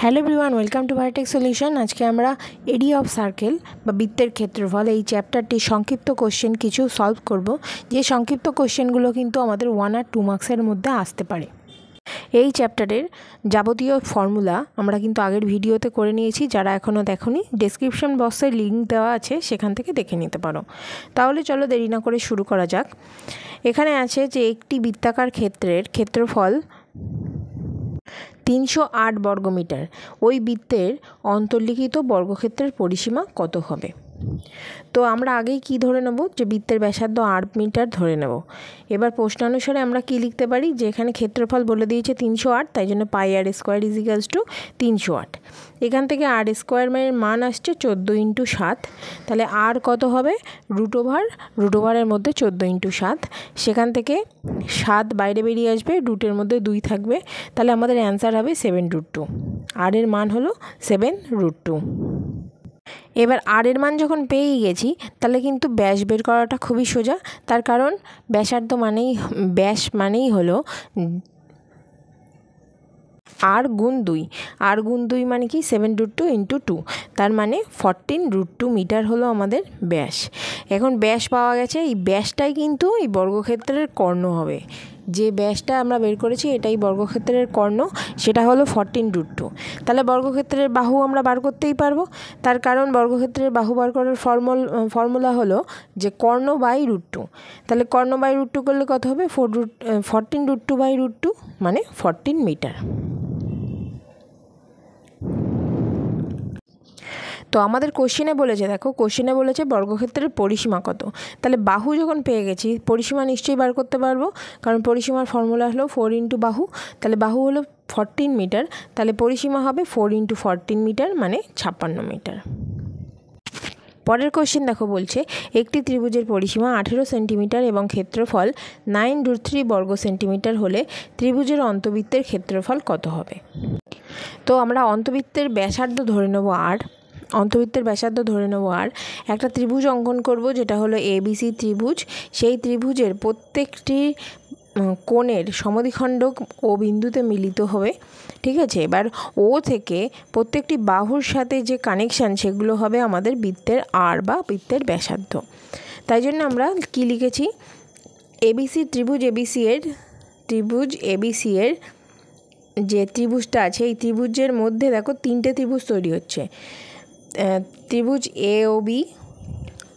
Hello everyone, welcome to vertex solution. আজকে আমরা area of circle বা বৃত্তের ক্ষেত্রফল এই চ্যাপ্টারটির সংক্ষিপ্ত কোশ্চেন কিছু সলভ করব। যে সংক্ষিপ্ত কোশ্চেনগুলো কিন্তু আমাদের 1 আর 2 মার্কসের মধ্যে আসতে পারে। এই চ্যাপ্টারের যাবতীয় ফর্মুলা আমরা কিন্তু আগের ভিডিওতে করে নিয়েছি। যারা এখনও দেখোনি, ডেসক্রিপশন বক্সে লিঙ্ক দেওয়া আছে, সেখান থেকে দেখে নিতে পারো। তাহলে চলো দেরি না করে শুরু করা যাক। এখানে আছে যে একটি বৃত্তাকার ক্ষেত্রের ক্ষেত্রফল 308 বর্গমিটার। ওই বৃত্তের অন্তর্লিখিত বর্গক্ষেত্রের পরিসীমা কত হবে? তো আমরা আগেই কি ধরে নেব, যে বৃত্তের ব্যাসার্ধ 8 মিটার ধরে নেব। এবার প্রশ্নানুসারে আমরা কি লিখতে পারি, যে এখানে ক্ষেত্রফল বলে দিয়েছে 308, তাই জন্য পাই আর স্কোয়ার ইজ ইকুয়ালস টু 308। এখান থেকে আর স্কোয়ার মান আসছে 14 × 7। তাহলে আর কত হবে? রুট ওভারের মধ্যে 14 × 7। সেখান থেকে 7 বাইরে বেরিয়ে আসবে, রুটের মধ্যে 2 থাকবে। তাহলে আমাদের অ্যান্সার হবে 7√2। আর এর মান হলো 7√2। এবার আর এর মান যখন পেয়ে গেছি, তাহলে কিন্তু ব্যাস বের করাটা খুবই সোজা। তার কারণ ব্যাসার্ধ ব্যাস মানেই হলো আর গুণ 2। আর গুণ 2 মানে কি? 7√2 × 2, তার মানে 14√2 মিটার হলো আমাদের ব্যাস। এখন ব্যাস পাওয়া গেছে, এই ব্যাসটাই কিন্তু এই বর্গক্ষেত্রের কর্ণ হবে। যে ব্যাসটা আমরা বের করেছি এটাই বর্গক্ষেত্রের কর্ণ, সেটা হলো 14√2। তাহলে বর্গক্ষেত্রের বাহু আমরা বার করতেই পারবো। তার কারণ বর্গক্ষেত্রের বাহু বার করার ফর্মুলা হলো যে কর্ণ বাই √2। তাহলে কর্ণ বাই √2 করলে কত হবে? 14√2/√2 মানে 14 মিটার। তো আমাদের কোশ্চেনে বলেছে, দেখো কোশ্চেনে বলেছে বর্গক্ষেত্রের পরিসীমা কত। তাহলে বাহু যখন পেয়ে গেছি, পরিসীমা নিশ্চয়ই বার করতে পারবো, কারণ পরিসীমার ফর্মুলা হলো 4 × বাহু। তাহলে বাহু হলো 14 মিটার, তাহলে পরিসীমা হবে 4 × 14 মিটার মানে 56 মিটার। পরের কোশ্চেন দেখো, বলছে একটি ত্রিভুজের পরিসীমা 18 সেন্টিমিটার এবং ক্ষেত্রফল 9√3 বর্গ সেন্টিমিটার হলে ত্রিভুজের অন্তবৃত্তের ক্ষেত্রফল কত হবে? তো আমরা অন্তবৃত্তের ব্যাসার্ধ ধরে নেব আর। একটা ত্রিভুজ অঙ্কন করব, যেটা হলো ABC ত্রিভুজ। সেই ত্রিভুজের প্রত্যেকটি কোণের সমদ্বিখণ্ডক ও বিন্দুতে মিলিত হবে, ঠিক আছে। এবার ও থেকে প্রত্যেকটি বাহুর সাথে যে কানেকশান, সেগুলো হবে আমাদের বৃত্তের আর বা বৃত্তের ব্যাসার্ধ। তাই জন্য আমরা কি লিখেছি, ত্রিভুজ ABC এর যে ত্রিভুজটা আছে, এই ত্রিভুজের মধ্যে দেখো 3টে ত্রিভুজ তৈরি হচ্ছে। ত্রিভুজ AOB,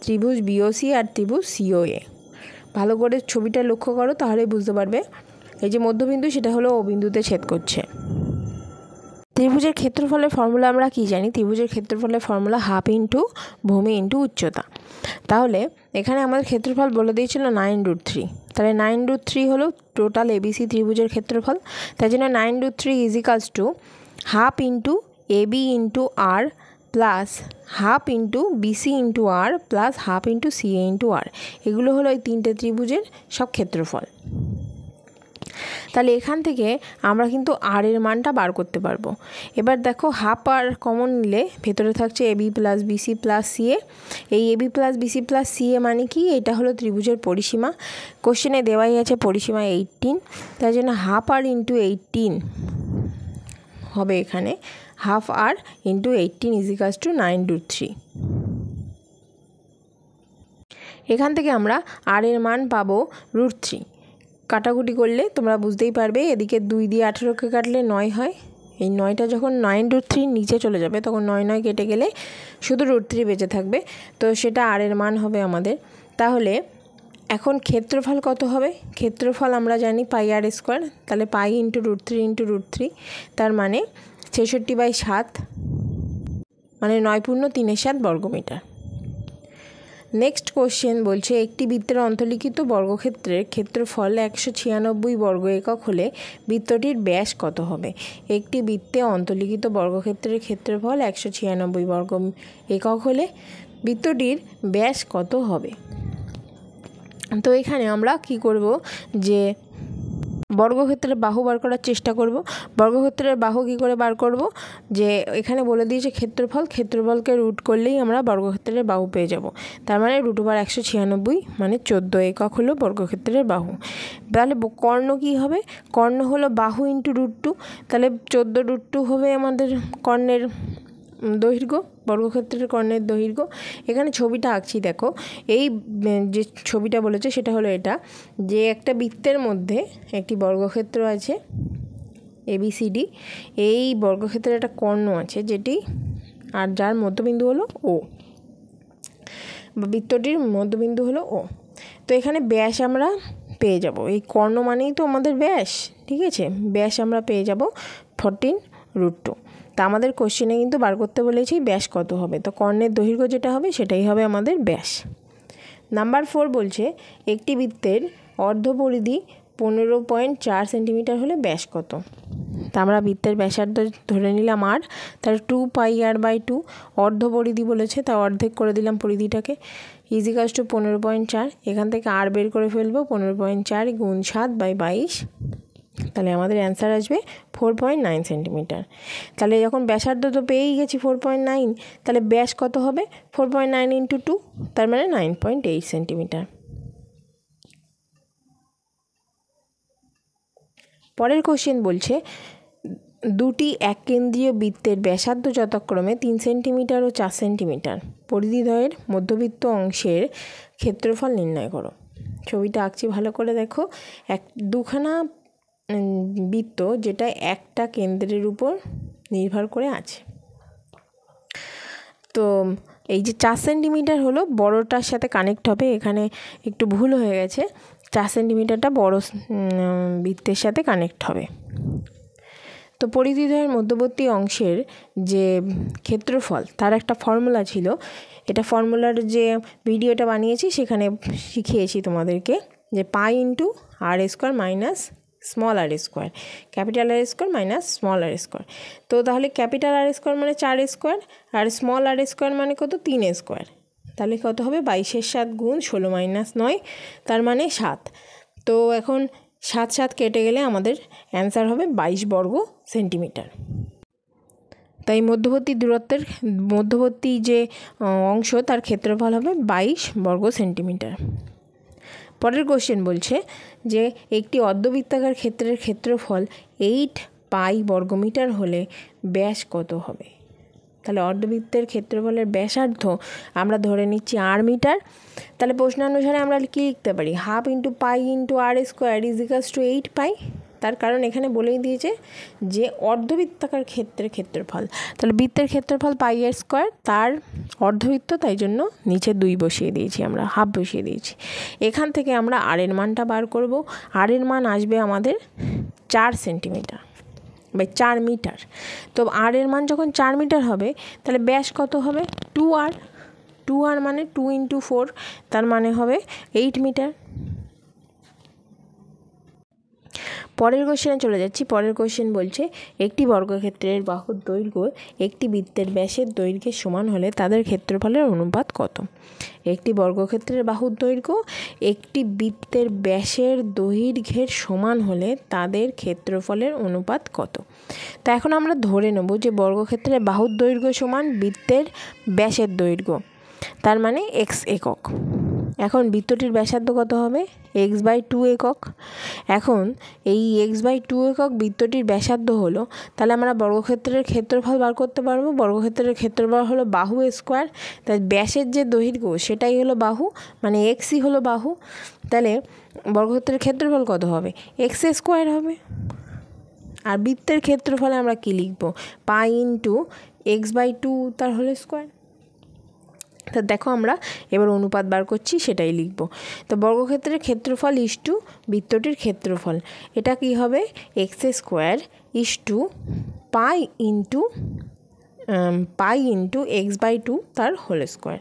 ত্রিভুজ BOC আর ত্রিভুজ COA। ভালো করে ছবিটা লক্ষ্য করো, তাহলে বুঝতে পারবে। এই যে মধ্যবিন্দু, সেটা হলো ও বিন্দুতে ছেদ করছে। ত্রিভুজের ক্ষেত্রফলের ফর্মুলা আমরা কি জানি? ত্রিভুজের ক্ষেত্রফলের ফর্মুলা হাফ ইন্টু ভূমি ইন্টু উচ্চতা। তাহলে এখানে আমাদের ক্ষেত্রফল বলে দিয়েছিল 9√3। তাহলে 9√3 হলো টোটাল ABC ত্রিভুজের ক্ষেত্রফল। তাই জন্য 9√3 is equals to half into AB into r plus half into BC into r plus half into CA into r. এগুলো হলো এই 3টে ত্রিভুজের সব ক্ষেত্রফল। তাহলে এখান থেকে আমরা কিন্তু আর এর মানটা বার করতে পারবো। এবার দেখো, হাফ আর কমন নিলে ভেতরে থাকছে AB plus BC plus CA। এই AB plus BC plus CA মানে কি? এটা হলো ত্রিভুজের পরিসীমা। কোশ্চেনে দেওয়াই আছে পরিসীমা 18, তাই জন্য হাফ আর ইন্টু 18 হবে এখানে। হাফ আর ইন্টু 18 ইজ ইকুয়ালস টু 9√3। এখান থেকে আমরা আর এর মান পাবো √3। কাটাকুটি করলে তোমরা বুঝতেই পারবে, এদিকে 2 দিয়ে 18কে কাটলে 9 হয়। এই 9টা যখন 9√3 নিচে চলে যাবে, তখন 9 কেটে গেলে শুধু √3 বেঁচে থাকবে। তো সেটা আর এর মান হবে আমাদের। তাহলে এখন ক্ষেত্রফল কত হবে? ক্ষেত্রফল আমরা জানি পাই আর স্কোয়ার। তাহলে পাই ইন্টু √3 তার মানে 66/7 মানে 9×3=7 বর্গমিটার। নেক্সট কোশ্চেন বলছে একটি বৃত্তের অন্তর্লিখিত বর্গক্ষেত্রের ক্ষেত্রফল 196 বর্গ একক হলে বৃত্তটির ব্যাস কত হবে? একটি বৃত্তে অন্তর্লিখিত বর্গক্ষেত্রের ক্ষেত্রফল 196 বর্গ একক হলে বৃত্তটির ব্যাস কত হবে? তো এখানে আমরা কি করব, যে বর্গক্ষেত্রের বাহু বার করার চেষ্টা করব। বর্গক্ষেত্রের বাহু কী করে বার করব, যে এখানে বলে দিয়েছে ক্ষেত্রফলকে রুট করলেই আমরা বর্গক্ষেত্রের বাহু পেয়ে যাব। তার মানে √196 মানে 14 একক হলো বর্গক্ষেত্রের বাহু। তাহলে কর্ণ কী হবে, কর্ণ হলো বাহু ইন্টু √2, তাহলে 14 √2 হবে আমাদের কর্ণের দৈর্ঘ্য, বর্গক্ষেত্রের কর্ণের দৈর্ঘ্য। এখানে ছবিটা আঁকছি দেখো, এই যে ছবিটা বলেছে সেটা হলো এটা, যে একটা বৃত্তের মধ্যে একটি বর্গক্ষেত্র আছে ABCD, এই বর্গক্ষেত্রের একটা কর্ণ আছে যেটি, আর যার মধ্যবিন্দু হলো O, বৃত্তটির মধ্যবিন্দু হলো O। তো এখানে ব্যাস আমরা পেয়ে যাব, এই কর্ণ মানেই তো আমাদের ব্যাস, ঠিক আছে, ব্যাস আমরা পেয়ে যাব 14√2। তা আমাদের কোশ্চেনে কিন্তু বার করতে বলেছি ব্যাস কত হবে, তো কর্ণের দৈর্ঘ্য যেটা হবে সেটাই হবে আমাদের ব্যাস। নাম্বার 4 বলছে একটি বৃত্তের অর্ধপরিধি 15.4 সেন্টিমিটার হলে ব্যাস কত। তা আমরা বৃত্তের ব্যাসার্ধ ধরে নিলাম আর, তার 2πr/2, অর্ধপরিধি বলেছে তা অর্ধেক করে দিলাম পরিধিটাকে, ইজিকালস টু 15.4। এখান থেকে আর বের করে ফেলবো, 15.4 × 7/22, তাহলে আমাদের অ্যান্সার আসবে 4.9 সেন্টিমিটার। তাহলে যখন ব্যাসার্ধ তো পেয়েই গেছি 4.9, তাহলে ব্যাস কত হবে 4.9 × 2, তার মানে 9.8 সেন্টিমিটার। পরের কোশ্চেন বলছে দুটি এককেন্দ্রীয় বৃত্তের ব্যাসার্ধ যথাক্রমে 3 সেন্টিমিটার ও 4 সেন্টিমিটার, পরিধিদ্বয়ের মধ্যবৃত্ত অংশের ক্ষেত্রফল নির্ণয় করো। ছবিটা আঁকছি ভালো করে দেখো, দুখানা বৃত্ত যেটা একটা কেন্দ্রের উপর নির্ভর করে আছে। তো এই যে 4 সেন্টিমিটার হলো বড়টার সাথে কানেক্ট হবে, এখানে একটু ভুল হয়ে গেছে, 4 সেন্টিমিটারটা বড় বৃত্তের সাথে কানেক্ট হবে। তো পরিধিদ্বয়ের মধ্যবর্তী অংশের যে ক্ষেত্রফল তার একটা ফর্মুলা ছিল, এটা ফর্মুলার যে ভিডিওটা বানিয়েছি সেখানে শিখিয়েছি তোমাদেরকে, যে π × r² - capital R² - small r²। তো তাহলে ক্যাপিটাল R² মানে 4² আর স্মল r² মানে কত 3², তাহলে কত হবে 22 × 7 × 16 - 9, তার মানে 7। তো এখন 7 7 কেটে গেলে আমাদের অ্যান্সার হবে 22 বর্গ সেন্টিমিটার। তাই মধ্যবর্তী যে অংশ তার ক্ষেত্রফল হবে 22 বর্গ সেন্টিমিটার। পরের কোশ্চেন বলছে যে একটি অর্ধবৃত্তাকার ক্ষেত্রের ক্ষেত্রফল 8π বর্গমিটার হলে ব্যাস কত হবে। তাহলে অর্ধবৃত্তের ক্ষেত্রফলের ব্যাসার্ধ আমরা ধরে নিচ্ছি r মিটার, তাহলে প্রশ্নানুসারে আমরা কি লিখতে পারি, ½ × π × r² = 8π। তার কারণ এখানে বলেই দিয়েছে যে অর্ধবৃত্তাকার ক্ষেত্রের ক্ষেত্রফল, তাহলে বৃত্তের ক্ষেত্রফল πr², তার অর্ধবৃত্ত, তাই জন্য নিচে 2 বসিয়ে দিয়েছি, আমরা ½ বসিয়ে দিয়েছি। এখান থেকে আমরা আর এর মানটা বার করব, আর এর মান আসবে আমাদের 4 সেন্টিমিটার বা 4 মিটার। তো আর এর মান যখন 4 মিটার হবে তাহলে ব্যাস কত হবে 2r মানে 2 × 4, তার মানে হবে 8 মিটার। পরের কোশ্চেনে চলে যাচ্ছি। পরের কোশ্চেন বলছে একটি বর্গক্ষেত্রের বাহুর দৈর্ঘ্য একটি বৃত্তের ব্যাসের দৈর্ঘ্যের সমান হলে তাদের ক্ষেত্রফলের অনুপাত কত। একটি বর্গক্ষেত্রের বাহুর দৈর্ঘ্য একটি বৃত্তের ব্যাসের দৈর্ঘ্যের সমান হলে তাদের ক্ষেত্রফলের অনুপাত কত। তা এখন আমরা ধরে নেব যে বর্গক্ষেত্রের বাহুর দৈর্ঘ্য সমান বৃত্তের ব্যাসের দৈর্ঘ্য, তার মানে x একক। এখন বৃত্তটির ব্যাসার্ধ কত হবে x/2 একক। এখন এই x/2 একক বৃত্তটির ব্যাসার্ধ হলো, তাহলে আমরা বর্গক্ষেত্রের ক্ষেত্রফল বার করতে পারবো। বর্গক্ষেত্রের ক্ষেত্রফল হলো বাহু স্কোয়ার, তাই ব্যাসের যে দৈর্ঘ্য সেটাই হলো বাহু, মানে xই হলো বাহু। তাহলে বর্গক্ষেত্রের ক্ষেত্রফল কত হবে x² হবে। আর বৃত্তের ক্ষেত্রফলে আমরা কি লিখব, π × x/2 তার হোল স্কোয়ার। তা দেখো আমরা এবার অনুপাত বার করছি, সেটাই লিখব। তো বর্গক্ষেত্রের ক্ষেত্রফল = বৃত্তটির ক্ষেত্রফল, এটা কি হবে x² = π × x/2 তার হোল স্কোয়ার।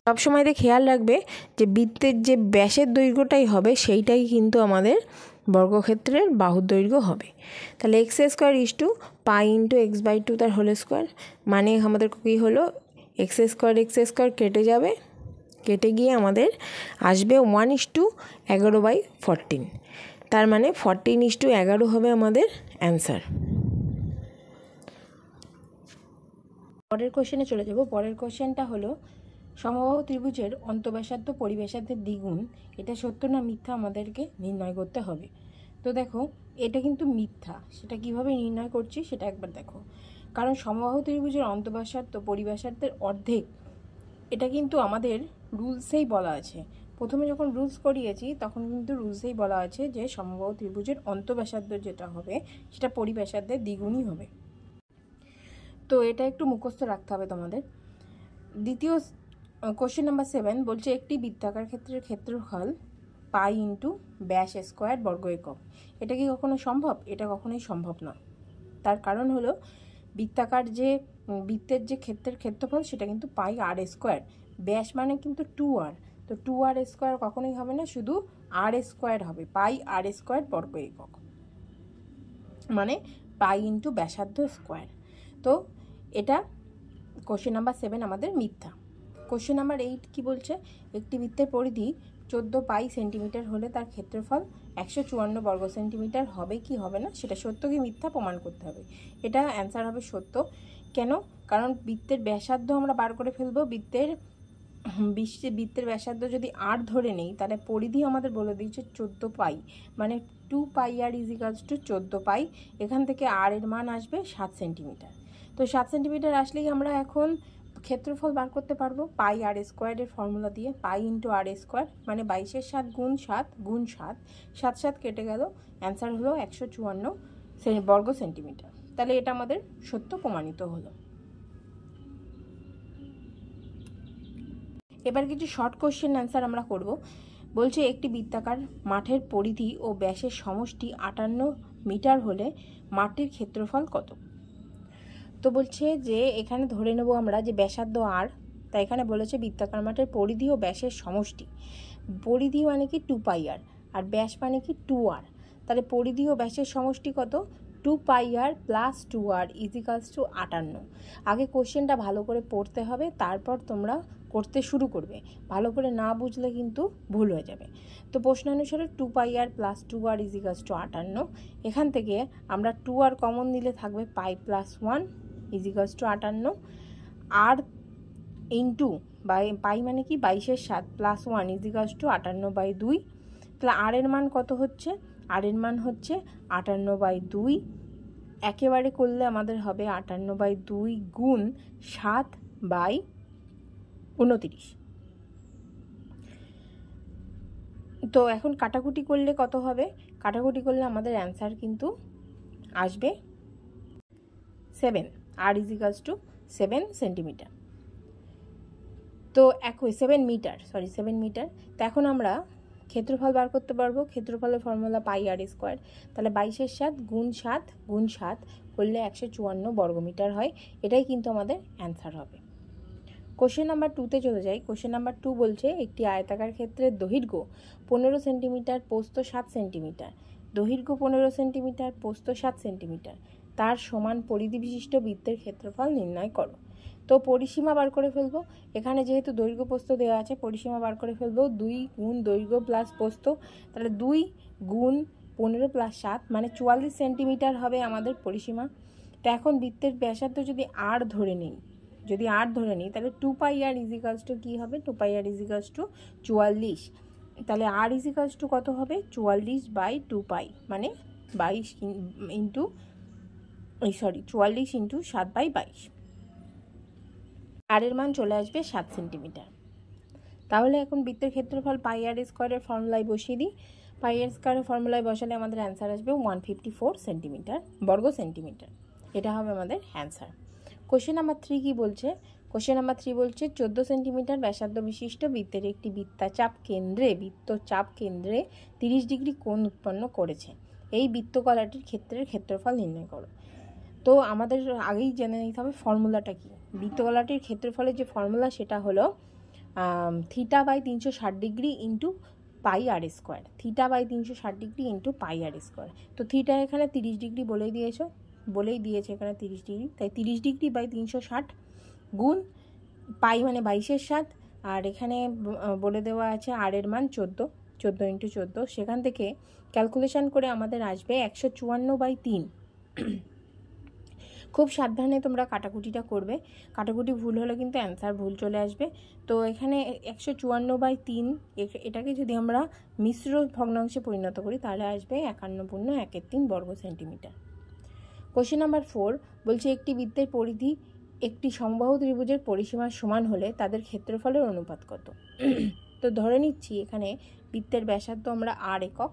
সবসময় খেয়াল রাখবে যে বৃত্তের যে ব্যাসের দৈর্ঘ্যটাই হবে সেইটাই কিন্তু আমাদের বর্গক্ষেত্রের বাহুর দৈর্ঘ্য হবে। তাহলে x² = π × x/2 তার হোল স্কোয়ার, মানে আমাদের কী হলো x² কেটে যাবে, কেটে গিয়ে আমাদের আসবে 1:11/14, তার মানে 14:11 হবে আমাদের অ্যান্সার। পরের কোশ্চেনে চলে যাব। পরের কোশ্চেনটা হলো সমবাহু ত্রিভুজের অন্তঃব্যাসার্ধ পরিব্যাসার্ধের দ্বিগুণ, এটা সত্য না মিথ্যা আমাদেরকে নির্ণয় করতে হবে। তো দেখো এটা কিন্তু মিথ্যা, সেটা কিভাবে নির্ণয় করছি সেটা একবার দেখো। কারণ সমবাহু ত্রিভুজের অন্তঃব্যাসার্ধ পরিব্যাসার্ধের অর্ধেক, এটা কিন্তু আমাদের রুলসেই বলা আছে। প্রথমে যখন রুলস করিয়েছি তখন কিন্তু রুলসেই বলা আছে যে সমবাহু ত্রিভুজের অন্তঃব্যাসার্ধ যেটা হবে সেটা পরিব্যাসার্ধের দ্বিগুণই হবে। তো এটা একটু মুখস্থ রাখতে হবে তোমাদের। দ্বিতীয় কোশ্চেন নাম্বার 7 বলছে একটি বৃত্তাকার ক্ষেত্রের ক্ষেত্রফল পাই ইন্টু ব্যাস স্কোয়ার বর্গ একক। এটা কি কখনো সম্ভব? এটা কখনোই সম্ভব না। তার কারণ হলো বৃত্তাকার যে বৃত্তের যে ক্ষেত্রের ক্ষেত্রফল সেটা কিন্তু পাই আর স্কোয়ার, ব্যাস মানে কিন্তু 2r, তো 2r স্কোয়ার কখনোই হবে না, শুধু আর স্কোয়ার হবে, পাই আর স্কোয়ার বর্গ একক, মানে পাই ইন্টু ব্যাসার্ধ স্কোয়ার। তো এটা কোশ্চেন নাম্বার 7 আমাদের মিথ্যা। কোশ্চেন নাম্বার 8 কি বলছে, একটি বৃত্তের পরিধি 14 পাই সেন্টিমিটার হলে তার ক্ষেত্রফল 154 বর্গ সেন্টিমিটার হবে কি হবে না, সেটা সত্য কি মিথ্যা প্রমাণ করতে হবে। এটা অ্যান্সার হবে সত্য। কেন? কারণ বৃত্তের ব্যাসার্ধ আমরা বার করে ফেলবো। বৃত্তের ব্যাসার্ধ যদি আর ধরে নেই তাহলে পরিধি আমাদের বলে দিয়েছে 14 পাই, মানে 2 পাই আর ইজিক্যালস টু 14 পাই। এখান থেকে আর এর মান আসবে 7 সেন্টিমিটার। তো 7 সেন্টিমিটার আসলেই আমরা এখন ক্ষেত্রফল বার করতে পারবো পাই আর স্কোয়ারের ফর্মুলা দিয়ে, পাই ইন্টু আর স্কোয়ার, মানে 22-এর 7 গুণ 7 গুণ 7, 7 কেটে গেল, অ্যান্সার হলো 154 বর্গ সেন্টিমিটার। তাহলে এটা আমাদের সত্য প্রমাণিত হলো। এবার কিছু শর্ট কোশ্চেন অ্যান্সার আমরা করব। বলছে একটি বৃত্তাকার মাঠের পরিধি ও ব্যাসের সমষ্টি 58 মিটার হলে মাঠটির ক্ষেত্রফল কত? তো বলছে যে এখানে ধরে নেব আমরা যে ব্যাসার্ধ আর, তাই এখানে বলেছে বৃত্তাকার মাঠের পরিধি ও ব্যাসের সমষ্টি। পরিধি মানে কি 2 পাই আর ব্যাস মানে কি 2r, তাহলে পরিধি ও ব্যাসের সমষ্টি কত? 2 পাই আর প্লাস 2r ইজিক্যালস টু 58। আগে কোশ্চেনটা ভালো করে পড়তে হবে, তারপর তোমরা করতে শুরু করবে। ভালো করে না বুঝলে কিন্তু ভুল হয়ে যাবে। তো প্রশ্ন অনুসারে 2 পাই আর প্লাস 2r ইজিক্যালস টু 58। এখান থেকে আমরা 2r কমন নিলে থাকবে পাই প্লাস 1 ইজিক্যালস টু 58, আর ইন্টু পাই মানে কি 22-এর 7 প্লাস 1 ইজিক্যালস টু 58/2। তাহলে আর এর মান কত হচ্ছে? আর এর মান হচ্ছে 58/2। একেবারে করলে আমাদের হবে 58/2 গুণ 7/29। তো এখন কাটাকুটি করলে কত হবে? কাটাকুটি করলে আমাদের অ্যান্সার কিন্তু আসবে 7, আর ইজিক্যালস টু 7 সেন্টিমিটার। তো 7 মিটার। তো এখন আমরা ক্ষেত্রফল বার করতে পারবো। ক্ষেত্রফলের ফর্মুলা পাই আর স্কোয়ার, তাহলে 22-এর 7 গুণ 7 গুণ 7 করলে 154 বর্গমিটার হয়। এটাই কিন্তু আমাদের অ্যান্সার হবে। কোশ্চেন নাম্বার 2তে চলে যাই। কোশ্চেন নাম্বার 2 বলছে একটি আয়তাকার ক্ষেত্রের দৈর্ঘ্য 15 সেন্টিমিটার, প্রস্থ 7 সেন্টিমিটার, দৈর্ঘ্য 15 সেন্টিমিটার, প্রস্থ 7 সেন্টিমিটার, তার সমান পরিধি বিশিষ্ট বৃত্তের ক্ষেত্রফল নির্ণয় করো। তো পরিসীমা বার করে ফেলবো। এখানে যেহেতু দৈর্ঘ্য প্রস্থ দেওয়া আছে, পরিসীমা বার করে ফেলবো। 2 গুণ দৈর্ঘ্য প্লাস প্রস্থ, তাহলে 2 গুণ 15 প্লাস 7 মানে 44 সেন্টিমিটার হবে আমাদের পরিসীমা। তো এখন বৃত্তের ব্যাসার্ধ যদি আর ধরে নিই, তাহলে 2 পাই আর ইজিক্যালস টু কী হবে? 2 পাই আর ইজিক্যালস টু 44। তাহলে আর ইজিক্যালস টু কত হবে? 44/2 পাই, মানে 44 ইন্টু 7/22। আর এর মান চলে আসবে 7 সেন্টিমিটার। তাহলে এখন বৃত্তের ক্ষেত্রফল পাই আর স্কোয়ারের ফর্মুলায় বসিয়ে দিই। পাই আর স্কোয়ারের ফর্মুলায় বসালে আমাদের অ্যান্সার আসবে 154 সেন্টিমিটার বর্গ সেন্টিমিটার। এটা হবে আমাদের অ্যান্সার। কোশ্চেন নাম্বার 3 কি বলছে? কোশ্চেন নাম্বার 3 বলছে 14 সেন্টিমিটার ব্যাসার্ধ বিশিষ্ট বৃত্তের একটি বৃত্তচাপ কেন্দ্রে 30 ডিগ্রি কোণ উৎপন্ন করেছে। এই বৃত্তকলাটির ক্ষেত্রের ক্ষেত্রফল নির্ণয় করো। তো আমাদের আগেই জেনে নিতে হবে ফর্মুলাটা কি। বৃত্তকলাটির ক্ষেত্রফলের যে ফর্মুলা সেটা হলো θ/360 ডিগ্রি ইন্টু পাই আর স্কোয়ার, θ/360 ডিগ্রি ইন্টু পাই আর স্কোয়ার। তো থিটা এখানে 30 ডিগ্রি বলেই দিয়েছে এখানে 30 ডিগ্রি, তাই 30 ডিগ্রি/360 গুণ পাই মানে 22-এর 7 আর এখানে বলে দেওয়া আছে আর এর মান 14, 14 × 14, সেখান থেকে ক্যালকুলেশন করে আমাদের আসবে 154/3। খুব সাবধানে তোমরা কাটাকুটিটা করবে, কাটাকুটি ভুল হলে কিন্তু অ্যান্সার ভুল চলে আসবে। তো এখানে 154/3 এটাকে যদি আমরা মিশ্র ভগ্নাংশে পরিণত করি তাহলে আসবে 51.1 বর্গ সেন্টিমিটার। কোশ্চেন নাম্বার 4 বলছে একটি বৃত্তের পরিধি একটি সমবাহু ত্রিভুজের পরিসীমার সমান হলে তাদের ক্ষেত্রফলের অনুপাত কত। তো ধরে নিচ্ছি এখানে বৃত্তের ব্যাসার্ধ আমরা r একক,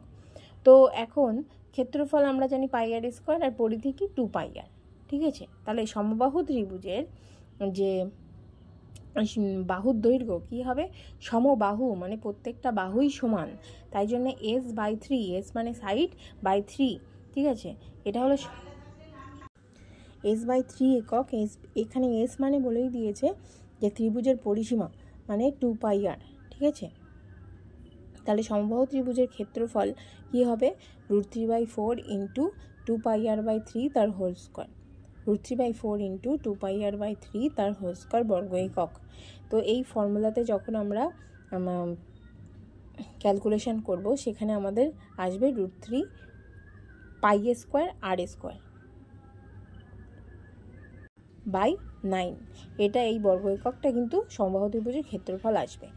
তো এখন ক্ষেত্রফল আমরা জানি πr², আর পরিধি কি 2πr, ঠিক আছে। তাহলে সমবাহু ত্রিভুজের যে বাহুর দৈর্ঘ্য কি হবে, সমবাহু মানে প্রত্যেকটা বাহুই সমান, তাই জন্য s/3, s মানে সাইড বাই 3, ঠিক আছে। এটা হলো s/3 একক। এখানে s মানে বলেই দিয়েছে যে ত্রিভুজের পরিসীমা মানে 2πr, ঠিক আছে। তাহলে সমবাহু ত্রিভুজের ক্ষেত্রফল কি হবে, √3/4 × 2πr/3 তার হোল স্কোয়ার, √3/4 × 2πr/3 তার হোল স্কোয়ার বর্গ একক। তো এই ফর্মুলাতে যখন আমরা ক্যালকুলেশন করব সেখানে আমাদের আসবে √3πr²/9। এটা এই বর্গ এককটা কিন্তু সমবাহু ত্রিভুজের ক্ষেত্রফল আসবে।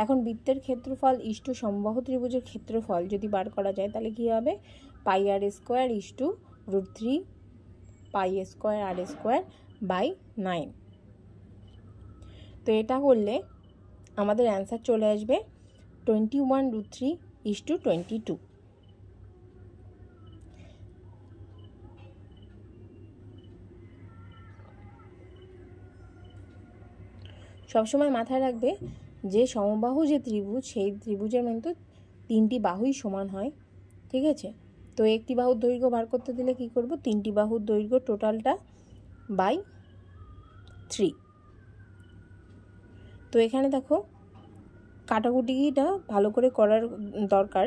এখন বৃত্তের ক্ষেত্রফল ইস্টু সমবাহু ত্রিভুজের ক্ষেত্রফল যদি বার করা যায় তাহলে কি হবে, πr² ইস্টু √3πr²r²/9। তো এটা করলে আমাদের অ্যান্সার চলে আসবে 21√3:22। সবসময় মাথায় রাখবে যে সমবাহু যে ত্রিভুজ সেই ত্রিভুজের কিন্তু 3টি বাহুই সমান হয়, ঠিক আছে। তো একটি বাহুর দৈর্ঘ্য বার করতে দিলে কি করব, 3টি বাহুর দৈর্ঘ্য টোটালটা বাই 3। তো এখানে দেখো কাটাকুটিটা ভালো করে করার দরকার।